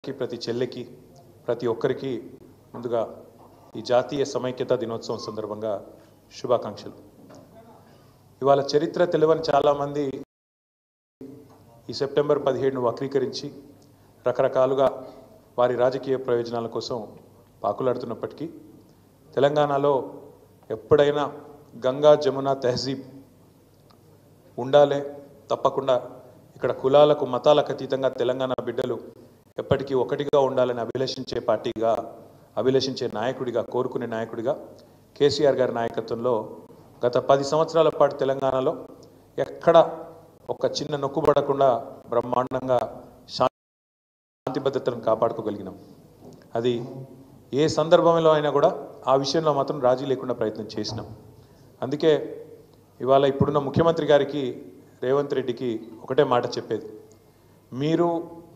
ప్రతి చెల్లెకి ప్రతి ఒక్కరికి ముందుగా ఈ జాతీయ సమైక్యతా దినోత్సవం సందర్భంగా శుభాకాంక్షలు. ఇవాళ చరిత్ర తెలియని చాలామంది ఈ సెప్టెంబర్ 17ను వక్రీకరించి రకరకాలుగా వారి రాజకీయ ప్రయోజనాల కోసం పాకులాడుతున్నప్పటికీ తెలంగాణలో ఎప్పుడైనా గంగా జమున తహజీబ్ ఉండాలే, తప్పకుండా ఇక్కడ కులాలకు మతాలకు అతీతంగా తెలంగాణ బిడ్డలు ఎప్పటికీ ఒకటిగా ఉండాలని అభిలషించే పార్టీగా, అభిలషించే నాయకుడిగా, కోరుకునే నాయకుడిగా కేసీఆర్ గారి నాయకత్వంలో గత 10 సంవత్సరాల పాటు తెలంగాణలో ఎక్కడ ఒక చిన్న నొక్కుబడకుండా బ్రహ్మాండంగా శాంతి భద్రతలను కాపాడుకోగలిగినాం. అది ఏ సందర్భంలో అయినా కూడా ఆ విషయంలో మాత్రం రాజీ లేకుండా ప్రయత్నం చేసినాం. అందుకే ఇవాళ ఇప్పుడున్న ముఖ్యమంత్రి గారికి, రేవంత్ రెడ్డికి ఒకటే మాట చెప్పేది, మీరు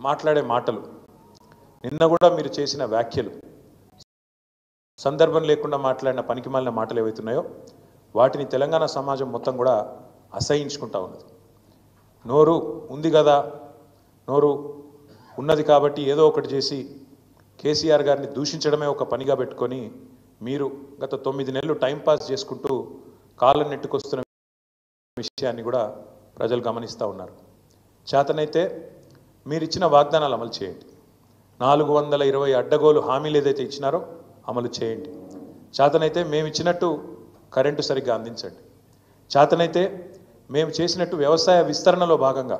మాట్లాడే మాటలు, నిన్న కూడా మీరు చేసిన వ్యాఖ్యలు, సందర్భం లేకుండా మాట్లాడిన పనికిమాలిన మాటలు ఏవైతున్నాయో వాటిని తెలంగాణ సమాజం మొత్తం కూడా అసహించుకుంటా ఉన్నది. నోరు ఉంది కదా, నోరు ఉన్నది కాబట్టి ఏదో ఒకటి చేసి కేసీఆర్ గారిని దూషించడమే ఒక పనిగా పెట్టుకొని మీరు గత 9 నెలలు టైంపాస్ చేసుకుంటూ కాళ్ళను నెట్టుకొస్తున్న విషయాన్ని కూడా ప్రజలు గమనిస్తూ ఉన్నారు. చేతనైతే మీరు ఇచ్చిన వాగ్దానాలు అమలు చేయండి. 420 అడ్డగోలు హామీలు ఏదైతే ఇచ్చినారో అమలు చేయండి. చేతనైతే మేము ఇచ్చినట్టు కరెంటు సరిగ్గా అందించండి. చేతనైతే మేము చేసినట్టు వ్యవసాయ విస్తరణలో భాగంగా,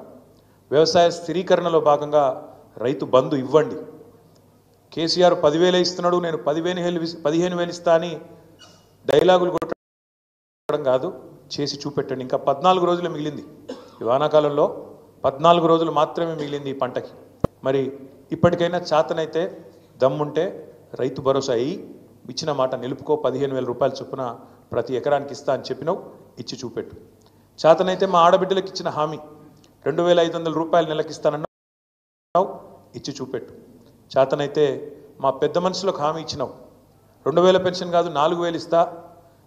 వ్యవసాయ స్థిరీకరణలో భాగంగా రైతు బంధు ఇవ్వండి. కేసీఆర్ 10,000 ఇస్తున్నాడు, నేను 15,000 ఇస్తా అని డైలాగులు కొట్టడం కాదు, చేసి చూపెట్టండి. ఇంకా 14 రోజులు మిగిలింది. ఈ వానాకాలంలో 14 రోజులు మాత్రమే మిగిలింది ఈ పంటకి. మరి ఇప్పటికైనా చేతనైతే దమ్ముంటే రైతు భరోసా అయ్యి ఇచ్చిన మాట నిలుపుకో. 15,000 రూపాయల చొప్పున ప్రతి ఎకరానికి ఇస్తా అని చెప్పినావు, ఇచ్చి చూపెట్టు. చేతనైతే మా ఆడబిడ్డలకు ఇచ్చిన హామీ 2,500 రూపాయలు నెలకి ఇస్తానన్నావు, ఇచ్చి చూపెట్టు. చేతనైతే మా పెద్ద మనుషులకు హామీ ఇచ్చినావు, 2,000 పెన్షన్ కాదు 4,000 ఇస్తా,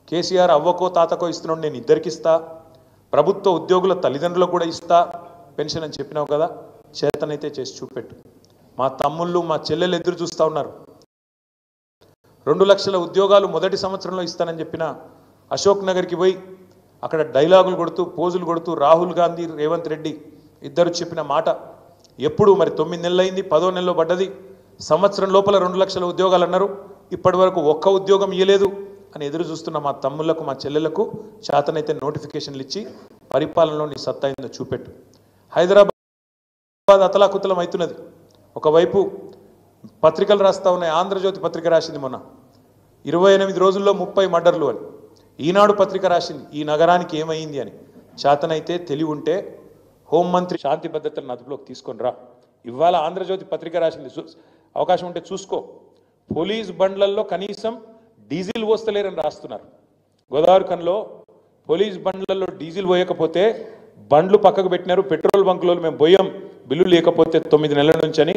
కేసీఆర్ అవ్వకో తాతకో ఇస్తున్నాడు, నేను ఇద్దరికి ఇస్తా, ప్రభుత్వ ఉద్యోగుల తల్లిదండ్రులకు కూడా ఇస్తా పెన్షన్ అని చెప్పినావు కదా, చేతనైతే చేసి చూపెట్టు. మా తమ్ముళ్ళు మా చెల్లెలు ఎదురు చూస్తూ ఉన్నారు. 2 లక్షల ఉద్యోగాలు మొదటి సంవత్సరంలో ఇస్తానని చెప్పిన అశోక్ నగర్కి పోయి అక్కడ డైలాగులు కొడుతూ, పోజులు కొడుతూ రాహుల్ గాంధీ, రేవంత్ రెడ్డి ఇద్దరు చెప్పిన మాట ఎప్పుడు మరి 9 నెలలు అయింది, 10వ నెలలో పడ్డది. సంవత్సరం లోపల 2 లక్షల ఉద్యోగాలు అన్నారు, ఇప్పటి వరకు ఒక్క ఉద్యోగం ఇవ్వలేదు అని ఎదురు చూస్తున్న మా తమ్ముళ్లకు, మా చెల్లెలకు చేతనైతే నోటిఫికేషన్లు ఇచ్చి పరిపాలనలో నీ సత్తా ఏందో చూపెట్టు. హైదరాబాద్ అతలాకుతలం అవుతున్నది. ఒకవైపు పత్రికలు రాస్తా ఉన్నాయి. ఆంధ్రజ్యోతి పత్రిక రాసింది మొన్న 28 రోజుల్లో 30 మర్డర్లు అని. ఈనాడు పత్రిక రాసింది ఈ నగరానికి ఏమైంది అని. చేతనైతే తెలివి ఉంటే హోంమంత్రి శాంతి భద్రతలను అదుపులోకి తీసుకొని రా. ఇవాళ ఆంధ్రజ్యోతి పత్రిక రాసింది, అవకాశం ఉంటే చూసుకో. పోలీస్ బండ్లల్లో కనీసం డీజిల్ పోస్తలేరని రాస్తున్నారు. గోదావరి కన్లో పోలీస్ బండ్లలో డీజిల్ పోయకపోతే బండ్లు పక్కకు పెట్టినారు. పెట్రోల్ బంకులో మేము పోయాం, బిల్లు లేకపోతే 9 నెలల నుంచి అని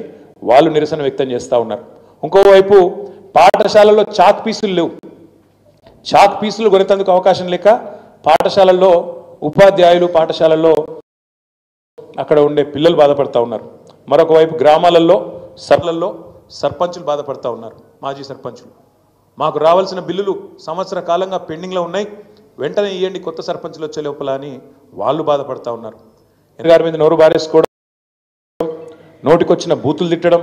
వాళ్ళు నిరసన వ్యక్తం చేస్తూ ఉన్నారు. ఇంకోవైపు పాఠశాలల్లో చాక్ పీసులు లేవు. చాక్ పీసులు కొనేందుకు అవకాశం లేక పాఠశాలల్లో ఉపాధ్యాయులు, పాఠశాలల్లో అక్కడ ఉండే పిల్లలు బాధపడతా ఉన్నారు. మరొక వైపు గ్రామాలలో సర్పంచులు బాధపడతా ఉన్నారు. మాజీ సర్పంచులు, మాకు రావాల్సిన బిల్లులు సంవత్సర కాలంగా పెండింగ్లో ఉన్నాయి, వెంటనే ఇవ్వండి కొత్త సర్పంచులు వచ్చే లోపల అని వాళ్ళు బాధపడతా ఉన్నారు. గారి మీద నోరు బారేసుకోవడం, నోటికొచ్చిన బూతులు తిట్టడం,